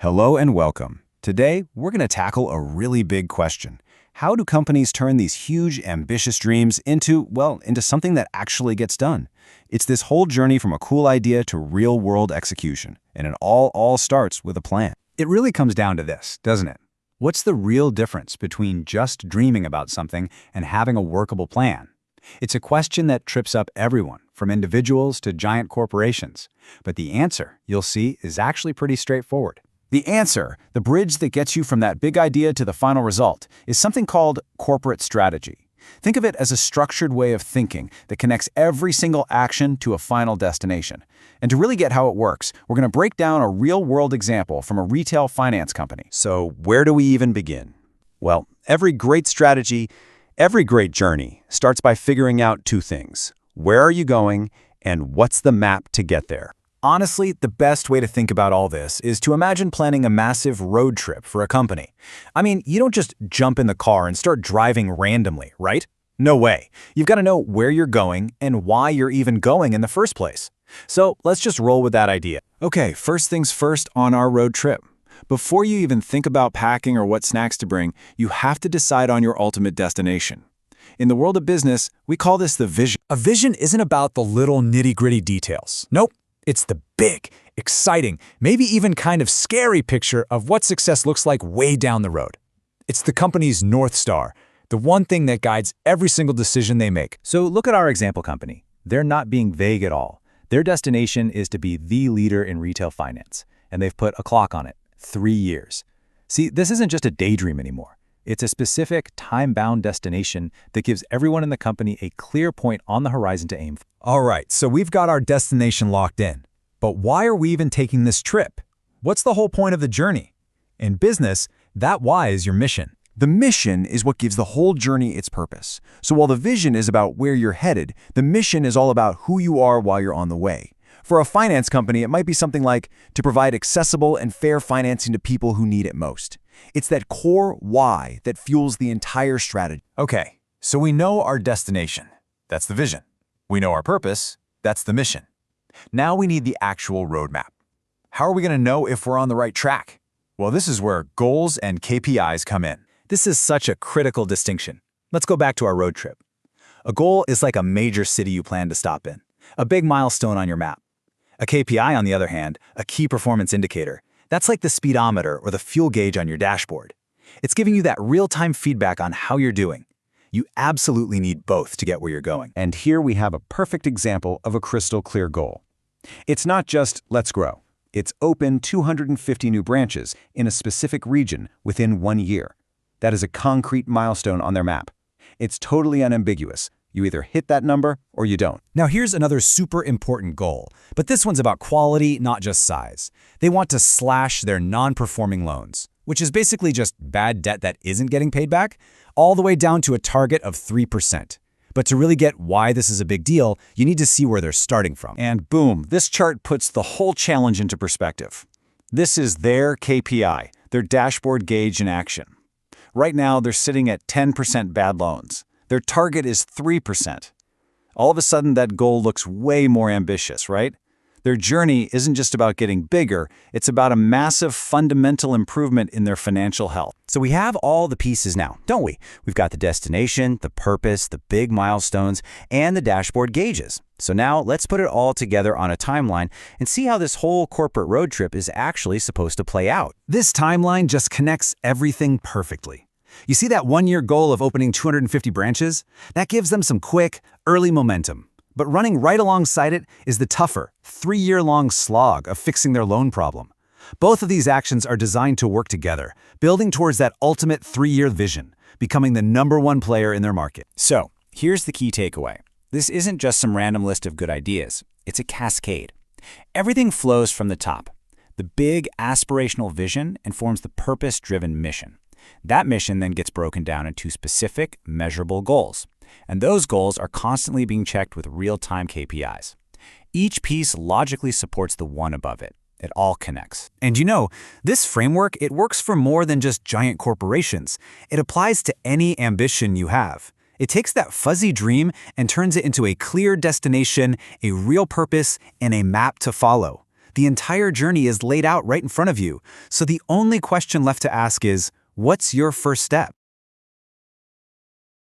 Hello and welcome. Today, we're going to tackle a really big question. How do companies turn these huge, ambitious dreams into something that actually gets done? It's this whole journey from a cool idea to real-world execution, and it all starts with a plan. It really comes down to this, doesn't it? What's the real difference between just dreaming about something and having a workable plan? It's a question that trips up everyone, from individuals to giant corporations. But the answer, you'll see, is actually pretty straightforward. The answer, the bridge that gets you from that big idea to the final result, is something called corporate strategy. Think of it as a structured way of thinking that connects every single action to a final destination. And to really get how it works, we're going to break down a real-world example from a retail finance company. So where do we even begin? Well, every great strategy, every great journey starts by figuring out two things. Where are you going, and what's the map to get there? Honestly, the best way to think about all this is to imagine planning a massive road trip for a company. I mean, you don't just jump in the car and start driving randomly, right? No way. You've got to know where you're going and why you're even going in the first place. So let's just roll with that idea. Okay, first things first on our road trip. Before you even think about packing or what snacks to bring, you have to decide on your ultimate destination. In the world of business, we call this the vision. A vision isn't about the little nitty-gritty details. Nope. It's the big, exciting, maybe even kind of scary picture of what success looks like way down the road. It's the company's North Star, the one thing that guides every single decision they make. So look at our example company. They're not being vague at all. Their destination is to be the leader in retail finance, and they've put a clock on it, 3 years. See, this isn't just a daydream anymore. It's a specific, time-bound destination that gives everyone in the company a clear point on the horizon to aim for. All right, so we've got our destination locked in. But why are we even taking this trip? What's the whole point of the journey? In business, that why is your mission. The mission is what gives the whole journey its purpose. So while the vision is about where you're headed, the mission is all about who you are while you're on the way. For a finance company, it might be something like to provide accessible and fair financing to people who need it most. It's that core why that fuels the entire strategy. Okay, so we know our destination. That's the vision. We know our purpose. That's the mission. Now we need the actual roadmap. How are we going to know if we're on the right track? Well, this is where goals and KPIs come in. This is such a critical distinction. Let's go back to our road trip. A goal is like a major city you plan to stop in, a big milestone on your map. A KPI, on the other hand, a key performance indicator, that's like the speedometer or the fuel gauge on your dashboard. It's giving you that real-time feedback on how you're doing. You absolutely need both to get where you're going. And here we have a perfect example of a crystal clear goal. It's not just let's grow. It's open 250 new branches in a specific region within 1 year. That is a concrete milestone on their map. It's totally unambiguous. You either hit that number or you don't. Now here's another super important goal, but this one's about quality, not just size. They want to slash their non-performing loans, which is basically just bad debt that isn't getting paid back, all the way down to a target of 3%. But to really get why this is a big deal, you need to see where they're starting from. And boom, this chart puts the whole challenge into perspective. This is their KPI, their dashboard gauge in action. Right now, they're sitting at 10% bad loans. Their target is 3%. All of a sudden, that goal looks way more ambitious, right? Their journey isn't just about getting bigger, it's about a massive fundamental improvement in their financial health. So we have all the pieces now, don't we? We've got the destination, the purpose, the big milestones, and the dashboard gauges. So now let's put it all together on a timeline and see how this whole corporate road trip is actually supposed to play out. This timeline just connects everything perfectly. You see that 1-year goal of opening 250 branches? That gives them some quick, early momentum. But running right alongside it is the tougher, 3-year-long slog of fixing their loan problem. Both of these actions are designed to work together, building towards that ultimate 3-year vision, becoming the #1 player in their market. So, here's the key takeaway. This isn't just some random list of good ideas. It's a cascade. Everything flows from the top. The big aspirational vision informs the purpose-driven mission. That mission then gets broken down into specific, measurable goals. And those goals are constantly being checked with real-time KPIs. Each piece logically supports the one above it. It all connects. And you know, this framework, it works for more than just giant corporations. It applies to any ambition you have. It takes that fuzzy dream and turns it into a clear destination, a real purpose, and a map to follow. The entire journey is laid out right in front of you, so the only question left to ask is, what's your first step?